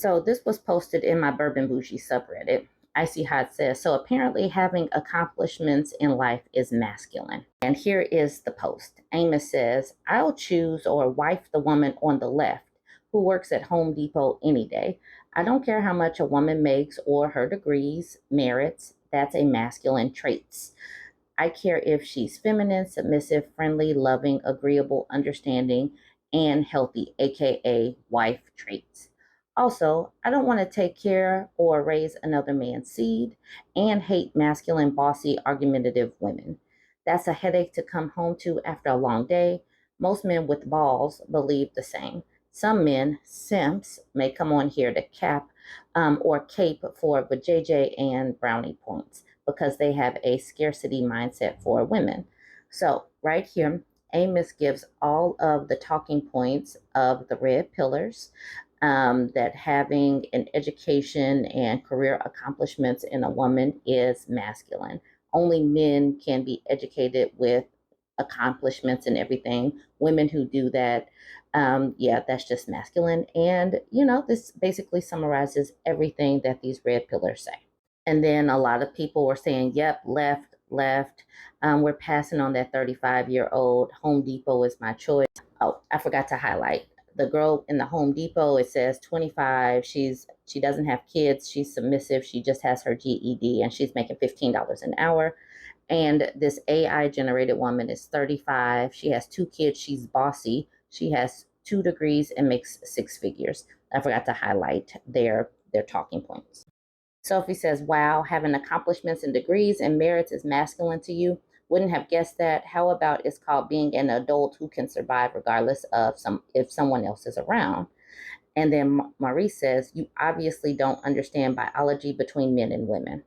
So this was posted in my BurbNBougie subreddit. Icy Hot says, so apparently having accomplishments in life is masculine. And here is the post. Amos says, I'll choose or wife the woman on the left who works at Home Depot any day. I don't care how much a woman makes or her degrees, merits. That's a masculine trait. I care if she's feminine, submissive, friendly, loving, agreeable, understanding, and healthy, aka wife traits. Also, I don't want to take care or raise another man's seed and hate masculine, bossy, argumentative women. That's a headache to come home to after a long day. Most men with balls believe the same. Some men, simps, may come on here to cap or cape for vajayjay and brownie points because they have a scarcity mindset for women. So, right here, Amos gives all of the talking points of the red pillars, that having an education and career accomplishments in a woman is masculine. Only men can be educated with accomplishments and everything. Women who do that, yeah, that's just masculine. And, this basically summarizes everything that these red pillars say. And then a lot of people were saying, yep, left, left. We're passing on that 35-year-old. Home Depot is my choice. Oh, I forgot to highlight the girl in the Home Depot. It says 25. She doesn't have kids. She's submissive. She just has her GED and she's making $15 an hour. And this AI generated woman is 35. She has 2 kids. She's bossy. She has 2 degrees and makes 6 figures. I forgot to highlight their talking points. Sophie says, wow, having accomplishments and degrees and merits is masculine to you. Wouldn't have guessed that. How about it's called being an adult who can survive regardless of if someone else is around. And then Marie says, you obviously don't understand biology between men and women.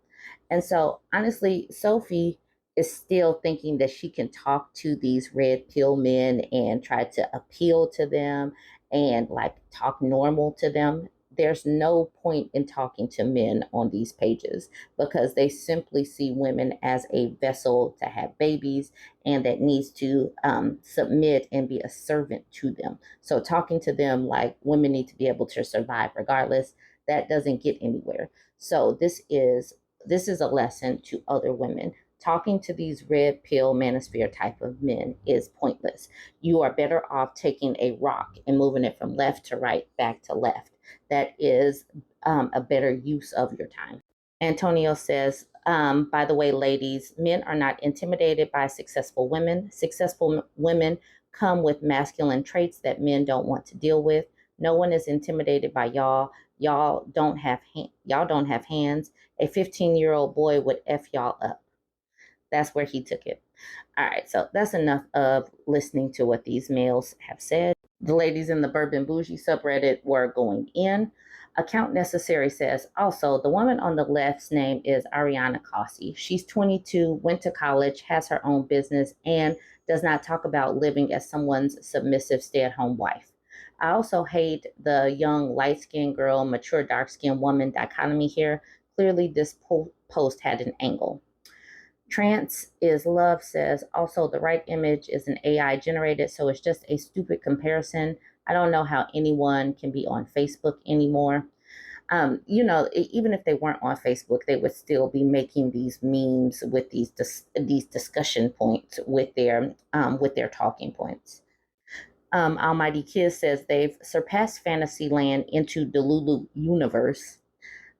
And so honestly, Sophie is still thinking that she can talk to these red pill men and try to appeal to them and like talk normal to them. There's no point in talking to men on these pages because they simply see women as a vessel to have babies and that needs to submit and be a servant to them. So talking to them like women need to be able to survive regardless, that doesn't get anywhere. So this is a lesson to other women. Talking to these red pill manosphere type of men is pointless. You are better off taking a rock and moving it from left to right, back to left. That is a better use of your time. Antonio says, by the way, ladies, men are not intimidated by successful women. Successful women come with masculine traits that men don't want to deal with. No one is intimidated by y'all. Y'all don't have hands. A 15-year-old boy would F y'all up. That's where he took it. All right, so that's enough of listening to what these males have said. The ladies in the BurbNBougie subreddit were going in. Account Necessary says, also, the woman on the left's name is Ariana Cossey. She's 22, went to college, has her own business, and does not talk about living as someone's submissive stay-at-home wife. I also hate the young light-skinned girl, mature dark-skinned woman dichotomy here. Clearly, this post had an angle. Trance is Love says, also, the right image is an AI generated, so it's just a stupid comparison. I don't know how anyone can be on Facebook anymore. Even if they weren't on Facebook, they would still be making these memes with these discussion points with their talking points. Almighty Kiss says they've surpassed Fantasyland into Delulu universe.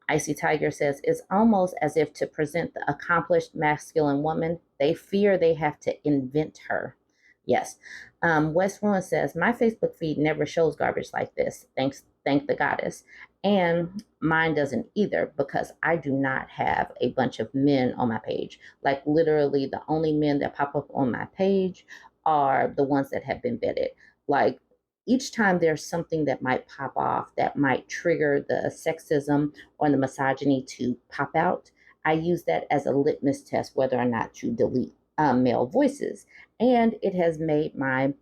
Icy Tiger says, it's almost as if to present the accomplished masculine woman, they fear they have to invent her. Yes. West Ruin says, my Facebook feed never shows garbage like this. Thank the goddess. And mine doesn't either because I do not have a bunch of men on my page. Like literally the only men that pop up on my page are the ones that have been vetted. Like each time there's something that might pop off that might trigger the sexism or the misogyny to pop out, I use that as a litmus test whether or not to delete male voices. And it has made my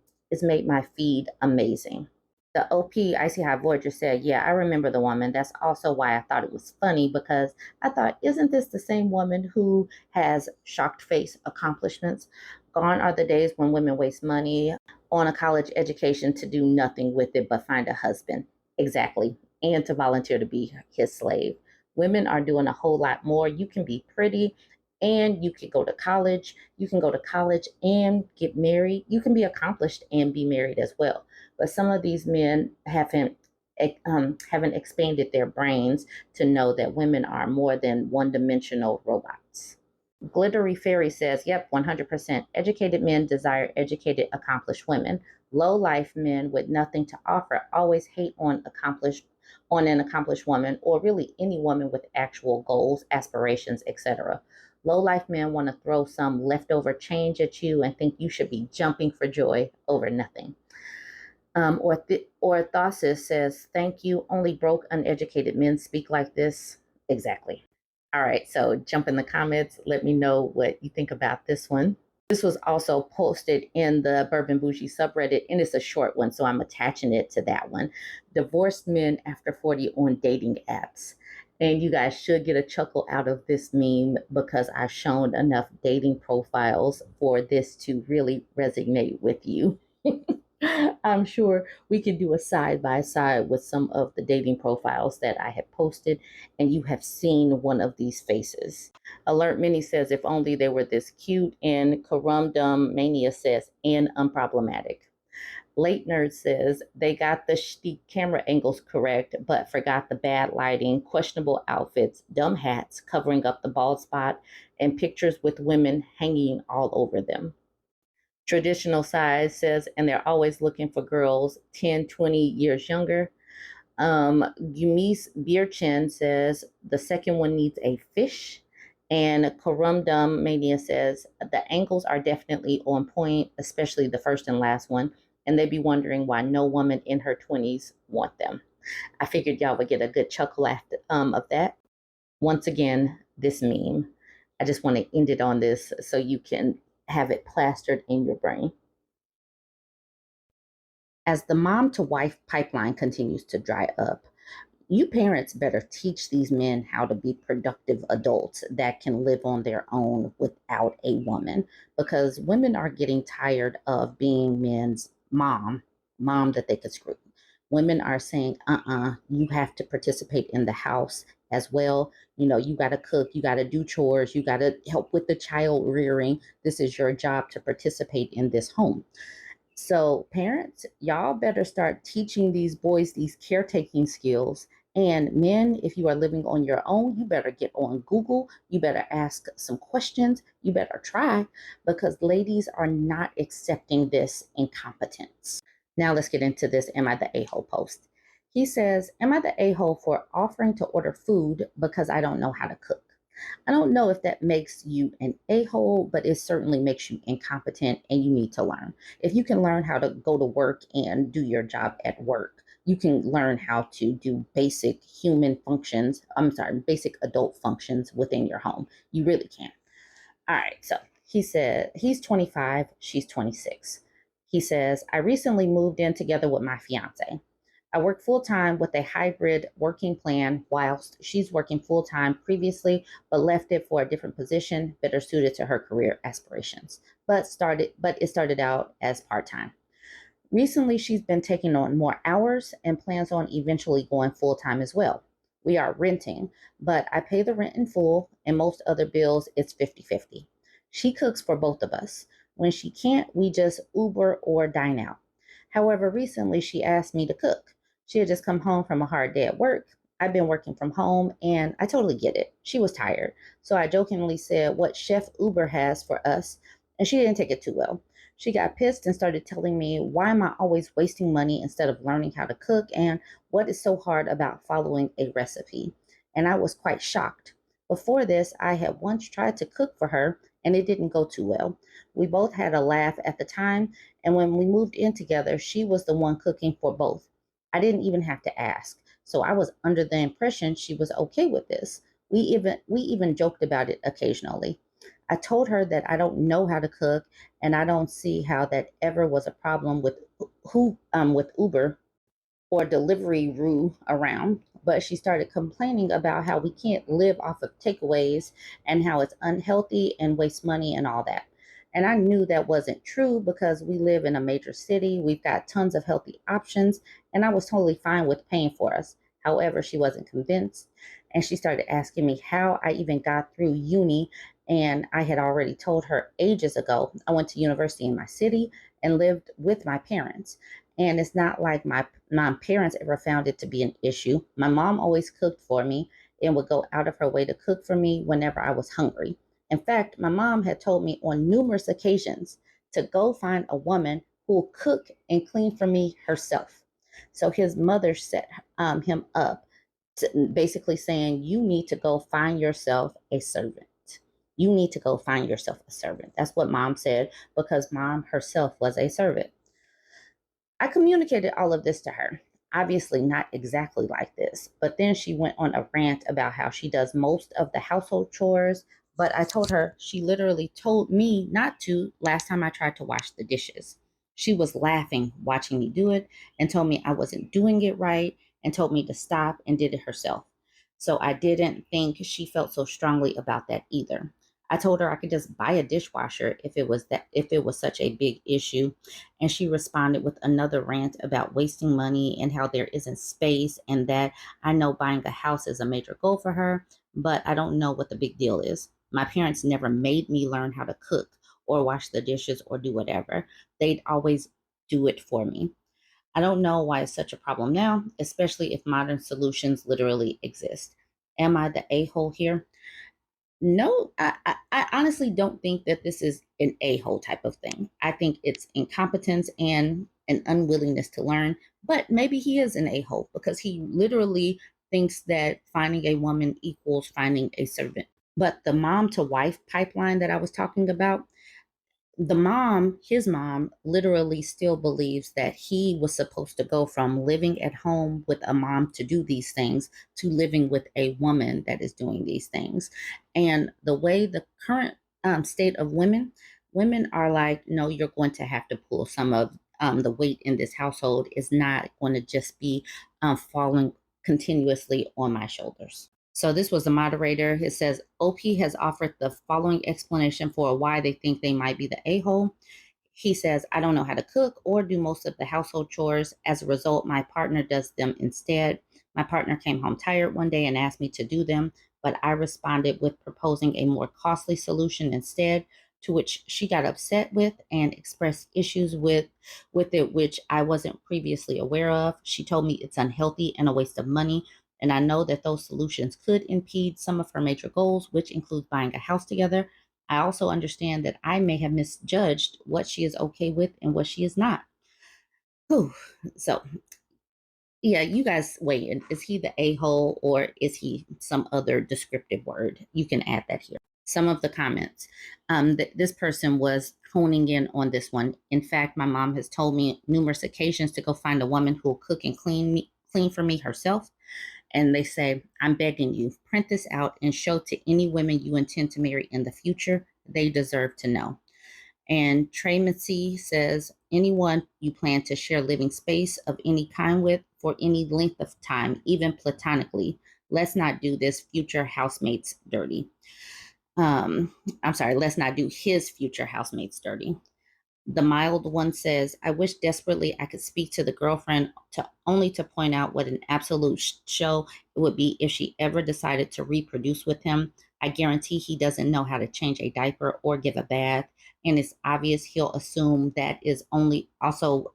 feed amazing. The OP Icy High Voyager said, yeah, I remember the woman. That's also why I thought it was funny because I thought, isn't this the same woman who has shocked face accomplishments? Gone are the days when women waste money on a college education to do nothing with it but find a husband. Exactly. and to volunteer to be his slave. Women are doing a whole lot more. You can be pretty and you can go to college. You can go to college and get married. You can be accomplished and be married as well. But some of these men haven't expanded their brains to know that women are more than one-dimensional robots. Glittery Fairy says, yep, 100%. Educated men desire educated, accomplished women. Low life men with nothing to offer always hate on an accomplished woman, or really any woman with actual goals, aspirations, etc. Low life men want to throw some leftover change at you and think you should be jumping for joy over nothing. Or Thosis says, thank you. Only broke, uneducated men speak like this. Exactly. All right, so jump in the comments. Let me know what you think about this one. This was also posted in the BurbNBougie subreddit, and it's a short one, so I'm attaching it to that one. Divorced men after 40 on dating apps. And you guys should get a chuckle out of this meme because I've shown enough dating profiles for this to really resonate with you. I'm sure we can do a side by side with some of the dating profiles that I have posted, and you have seen one of these faces. Alert Mini says, if only they were this cute, and Corundum Mania says, and unproblematic. Late Nerd says, they got the camera angles correct, but forgot the bad lighting, questionable outfits, dumb hats covering up the bald spot, and pictures with women hanging all over them. Traditional size says, and they're always looking for girls 10, 20 years younger. Gumis Beerchin says, the second one needs a fish. And Corundum Mania says, the angles are definitely on point, especially the first and last one. And they'd be wondering why no woman in her 20s want them. I figured y'all would get a good chuckle after, of that. Once again, this meme. I just want to end it on this so you can have it plastered in your brain. As the mom to wife pipeline continues to dry up, you parents better teach these men how to be productive adults that can live on their own without a woman, because women are getting tired of being men's mom that they could screw. Women are saying, you have to participate in the house as well. You know, you got to cook, you got to do chores, you got to help with the child rearing. This is your job to participate in this home. So, parents, y'all better start teaching these boys these caretaking skills. And men, if you are living on your own, you better get on Google. You better ask some questions. You better try, because ladies are not accepting this incompetence. Now, let's get into this Am I the A-hole post. He says, am I the a-hole for offering to order food because I don't know how to cook? I don't know if that makes you an a-hole, but it certainly makes you incompetent, and you need to learn. If you can learn how to go to work and do your job at work, you can learn how to do basic basic adult functions within your home. You really can. All right, so he said he's 25, she's 26. He says, I recently moved in together with my fiance. I work full time with a hybrid working plan whilst she's working full time previously, but left it for a different position better suited to her career aspirations. But it started out as part time. Recently, she's been taking on more hours and plans on eventually going full time as well. We are renting, but I pay the rent in full, and most other bills it's 50-50. She cooks for both of us. When she can't, we just Uber or dine out. However, recently she asked me to cook. She had just come home from a hard day at work. I've been working from home, and I totally get it. She was tired. So I jokingly said what Chef Uber has for us, and she didn't take it too well. She got pissed and started telling me, why am I always wasting money instead of learning how to cook, and what is so hard about following a recipe? And I was quite shocked. Before this, I had once tried to cook for her, and it didn't go too well. We both had a laugh at the time, and when we moved in together, she was the one cooking for both. I didn't even have to ask. So I was under the impression she was okay with this. We even joked about it occasionally. I told her that I don't know how to cook, and I don't see how that ever was a problem with Uber or Deliveroo around. But she started complaining about how we can't live off of takeaways and how it's unhealthy and waste money and all that. And I knew that wasn't true because we live in a major city. We've got tons of healthy options, and I was totally fine with paying for us. However, she wasn't convinced, and she started asking me how I even got through uni. And I had already told her ages ago I went to university in my city and lived with my parents. And it's not like my parents ever found it to be an issue. My mom always cooked for me and would go out of her way to cook for me whenever I was hungry. In fact, my mom had told me on numerous occasions to go find a woman who will cook and clean for me herself. So his mother set him up, basically saying, you need to go find yourself a servant. You need to go find yourself a servant. That's what mom said because mom herself was a servant. I communicated all of this to her. Obviously, not exactly like this, but then she went on a rant about how she does most of the household chores. But I told her she literally told me not to last time I tried to wash the dishes. She was laughing watching me do it and told me I wasn't doing it right and told me to stop and did it herself. So I didn't think she felt so strongly about that either. I told her I could just buy a dishwasher if it was such a big issue, and she responded with another rant about wasting money and how there isn't space, and that I know buying a house is a major goal for her, but I don't know what the big deal is. My parents never made me learn how to cook or wash the dishes or do whatever. They'd always do it for me. I don't know why it's such a problem now, especially if modern solutions literally exist. Am I the a hole here? No, I honestly don't think that this is an a-hole type of thing. I think it's incompetence and an unwillingness to learn. But maybe he is an a-hole because he literally thinks that finding a woman equals finding a servant. But the mom to wife pipeline that I was talking about, his mom, literally still believes that he was supposed to go from living at home with a mom to do these things to living with a woman that is doing these things. And the way the current state of women are like, no, you're going to have to pull some of the weight in this household is not going to just be falling continuously on my shoulders. So this was the moderator. It says OP has offered the following explanation for why they think they might be the a-hole. He says, I don't know how to cook or do most of the household chores. As a result, my partner does them instead. My partner came home tired one day and asked me to do them, but I responded with proposing a more costly solution instead, to which she got upset with and expressed issues with it, which I wasn't previously aware of. She told me it's unhealthy and a waste of money, and I know that those solutions could impede some of her major goals, which includes buying a house together. I also understand that I may have misjudged what she is okay with and what she is not. Whew. So, yeah, you guys weigh in. Is he the a-hole or is he some other descriptive word? You can add that here. Some of the comments. This person was honing in on this one. In fact, my mom has told me numerous occasions to go find a woman who will cook and clean for me herself. And they say, I'm begging you, print this out and show to any women you intend to marry in the future. They deserve to know. And Trey Massey says, anyone you plan to share living space of any kind with for any length of time, even platonically, let's not do this future housemates dirty. I'm sorry, let's not do his future housemates dirty. The mild one says, I wish desperately I could speak to the girlfriend to point out what an absolute show it would be if she ever decided to reproduce with him. I guarantee he doesn't know how to change a diaper or give a bath. And it's obvious he'll assume that is also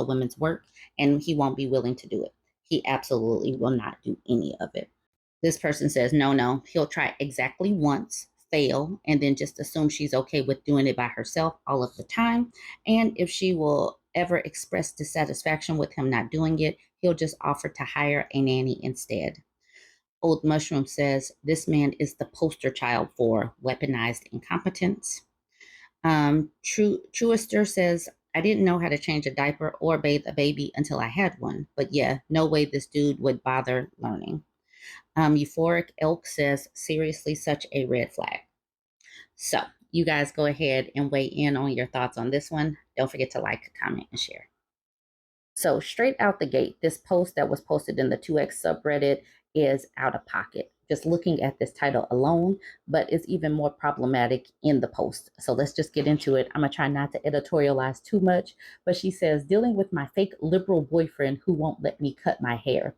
women's work, and he won't be willing to do it. He absolutely will not do any of it. This person says, no, he'll try exactly once, fail, and then just assume she's okay with doing it by herself all of the time. And if she will ever express dissatisfaction with him not doing it, he'll just offer to hire a nanny instead. Old Mushroom says, this man is the poster child for weaponized incompetence. Truester says, I didn't know how to change a diaper or bathe a baby until I had one. But yeah, no way this dude would bother learning. Euphoric Elk says, seriously, such a red flag. So you guys go ahead and weigh in on your thoughts on this one. Don't forget to like, comment, and share. So straight out the gate, this post that was posted in the 2X subreddit is out of pocket. Just looking at this title alone, but it's even more problematic in the post. So let's just get into it. I'm gonna try not to editorialize too much, but she says, dealing with my fake liberal boyfriend who won't let me cut my hair.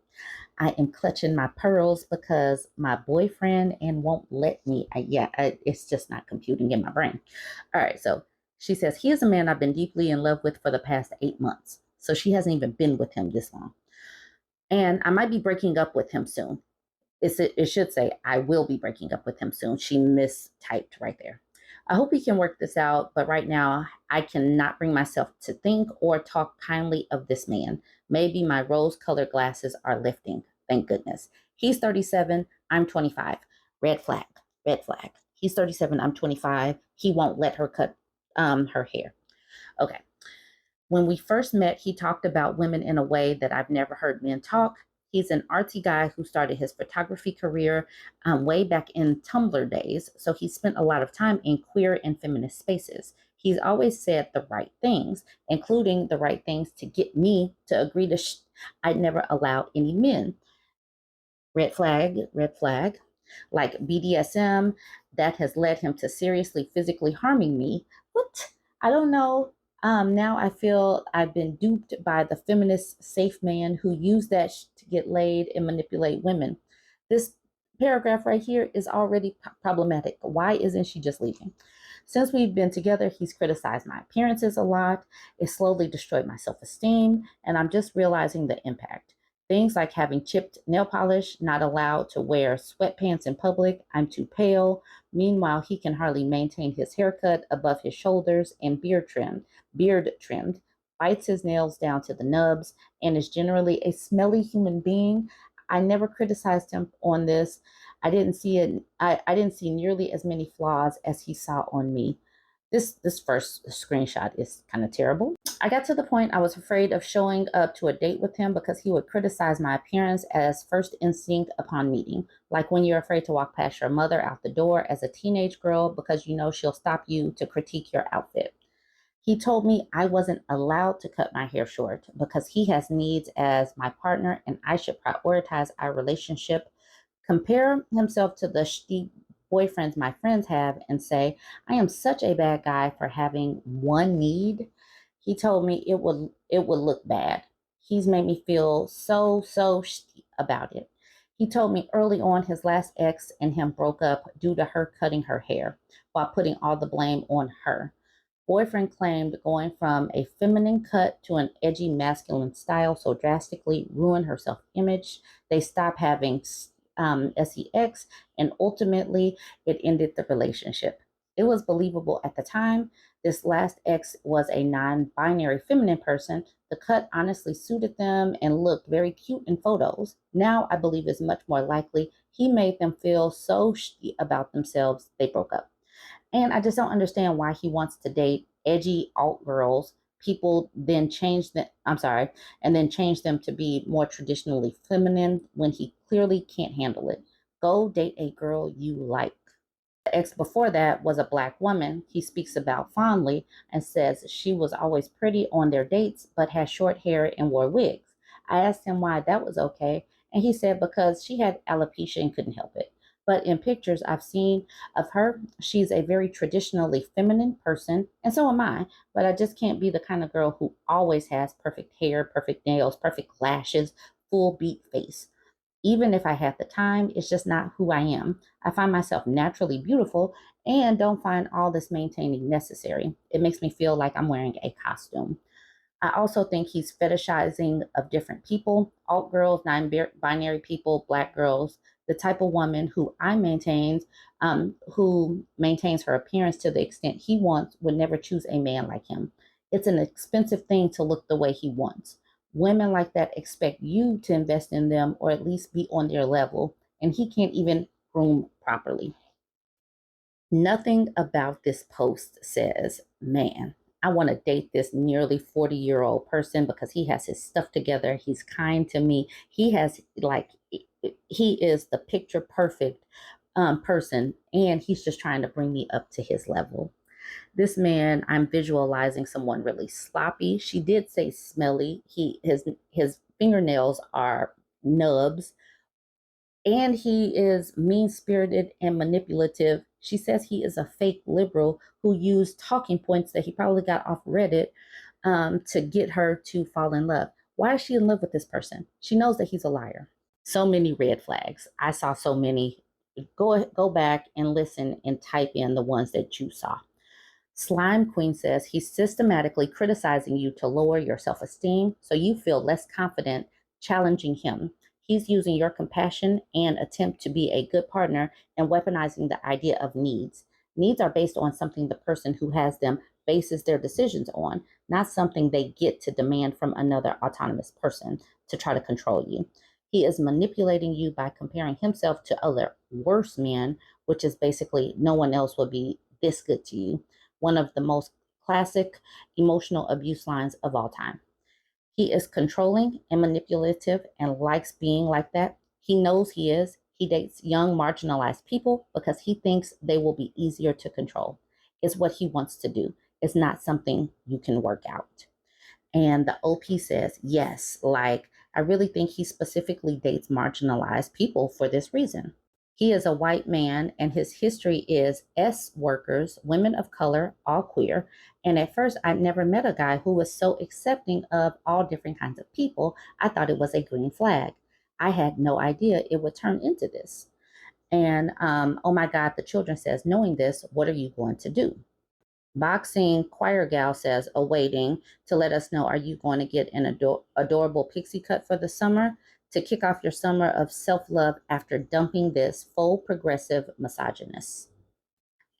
I am clutching my pearls because my boyfriend and won't let me. It's just not computing in my brain. All right, so she says, he is a man I've been deeply in love with for the past 8 months. So she hasn't even been with him this long. And I might be breaking up with him soon. It should say, I will be breaking up with him soon. She mistyped right there. I hope we can work this out, but right now I cannot bring myself to think or talk kindly of this man. Maybe my rose colored glasses are lifting. Thank goodness. He's 37. I'm 25. Red flag. Red flag. He's 37. I'm 25. He won't let her cut her hair. Okay. When we first met, he talked about women in a way that I've never heard men talk. He's an artsy guy who started his photography career way back in Tumblr days, so he spent a lot of time in queer and feminist spaces. He's always said the right things, including the right things to get me to agree to I'd never allow any men. Red flag, red flag. Like BDSM, that has led him to seriously physically harming me. What? I don't know. Now I feel I've been duped by the feminist safe man who used that to get laid and manipulate women. This paragraph right here is already problematic. Why isn't she just leaving? Since we've been together, he's criticized my appearances a lot. It slowly destroyed my self esteem, and I'm just realizing the impact. Things like having chipped nail polish, not allowed to wear sweatpants in public, I'm too pale. Meanwhile, he can hardly maintain his haircut above his shoulders and beard trimmed, bites his nails down to the nubs, and is generally a smelly human being. I never criticized him on this. I didn't see nearly as many flaws as he saw on me. This first screenshot is kind of terrible. I got to the point I was afraid of showing up to a date with him because he would criticize my appearance as first instinct upon meeting. Like when you're afraid to walk past your mother out the door as a teenage girl because you know she'll stop you to critique your outfit. He told me I wasn't allowed to cut my hair short because he has needs as my partner and I should prioritize our relationship, compare himself to the shitty boyfriends my friends have, and say, I am such a bad guy for having one need. He told me it would look bad. He's made me feel so shitty about it. He told me early on his last ex and him broke up due to her cutting her hair while putting all the blame on her. Boyfriend claimed going from a feminine cut to an edgy masculine style so drastically ruined her self image. They stopped having sex, and ultimately it ended the relationship. It was believable at the time. This last ex was a non binary feminine person. The cut honestly suited them and looked very cute in photos. Now I believe it's much more likely he made them feel so shitty about themselves they broke up. And I just don't understand why he wants to date edgy alt girls. People then change them, I'm sorry, and then change them to be more traditionally feminine when he clearly can't handle it. Go date a girl you like. The ex before that was a black woman he speaks about fondly and says she was always pretty on their dates but had short hair and wore wigs. I asked him why that was okay, and he said because she had alopecia and couldn't help it. But in pictures I've seen of her, she's a very traditionally feminine person, and so am I. But I just can't be the kind of girl who always has perfect hair, perfect nails, perfect lashes, full beat face. Even if I had the time, it's just not who I am. I find myself naturally beautiful and don't find all this maintaining necessary. It makes me feel like I'm wearing a costume. I also think he's fetishizing of different people, alt girls, non-binary people, black girls, the type of woman who maintains her appearance to the extent he wants, would never choose a man like him. It's an expensive thing to look the way he wants. Women like that expect you to invest in them or at least be on their level, and he can't even groom properly. Nothing about this post says, man, I want to date this nearly 40-year-old person because he has his stuff together. He's kind to me. He is the picture perfect person, and he's just trying to bring me up to his level. This man, I'm visualizing someone really sloppy. She did say smelly. His fingernails are nubs, and he is mean spirited and manipulative. She says he is a fake liberal who used talking points that he probably got off Reddit to get her to fall in love. Why is she in love with this person? She knows that he's a liar. So many red flags. I saw so many. Go back and listen and type in the ones that you saw. Slime Queen says he's systematically criticizing you to lower your self esteem so you feel less confident challenging him. He's using your compassion and attempt to be a good partner and weaponizing the idea of needs. Needs are based on something the person who has them bases their decisions on, not something they get to demand from another autonomous person to try to control you. He is manipulating you by comparing himself to other worse men, which is basically no one else will be this good to you, one of the most classic emotional abuse lines of all time. He is controlling and manipulative and likes being like that. He knows he is. He dates young, marginalized people because he thinks they will be easier to control. It's what he wants to do. It's not something you can work out. And the OP says, yes, like, I really think he specifically dates marginalized people for this reason. He is a white man, and his history is S workers, women of color, all queer. And at first, I'd never met a guy who was so accepting of all different kinds of people. I thought it was a green flag. I had no idea it would turn into this. And oh my God, the children says, knowing this, what are you going to do? Boxing Choir Gal says, awaiting to let us know, are you going to get an adorable pixie cut for the summer to kick off your summer of self-love after dumping this faux progressive misogynist?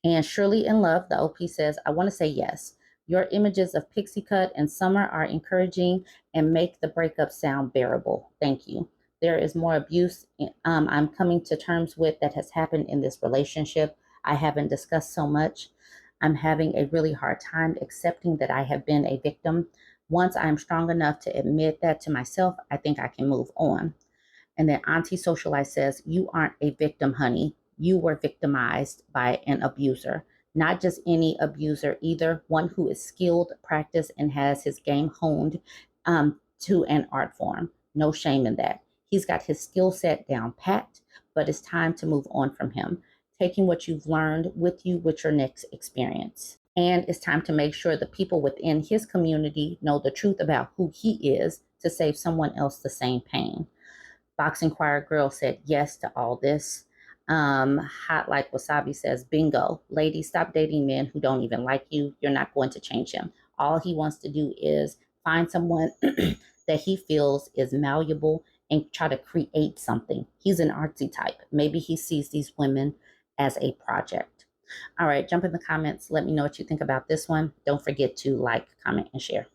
And Shirley in Love, the OP says, I want to say yes. Your images of pixie cut and summer are encouraging and make the breakup sound bearable. Thank you. There is more abuse I'm coming to terms with that has happened in this relationship. I haven't discussed so much. I'm having a really hard time accepting that I have been a victim. Once I'm strong enough to admit that to myself, I think I can move on. And then Auntie Socialite says, you aren't a victim, honey. You were victimized by an abuser. Not just any abuser either, one who is skilled, practiced, and has his game honed to an art form. No shame in that. He's got his skill set down pat, but it's time to move on from him, taking what you've learned with you with your next experience. And it's time to make sure the people within his community know the truth about who he is to save someone else the same pain. Boxing Choir Girl said yes to all this. Hot Like Wasabi says, bingo. Ladies, stop dating men who don't even like you. You're not going to change him. All he wants to do is find someone that he feels is malleable and try to create something. He's an artsy type. Maybe he sees these women as a project. All right, jump in the comments. Let me know what you think about this one. Don't forget to like, comment, and share.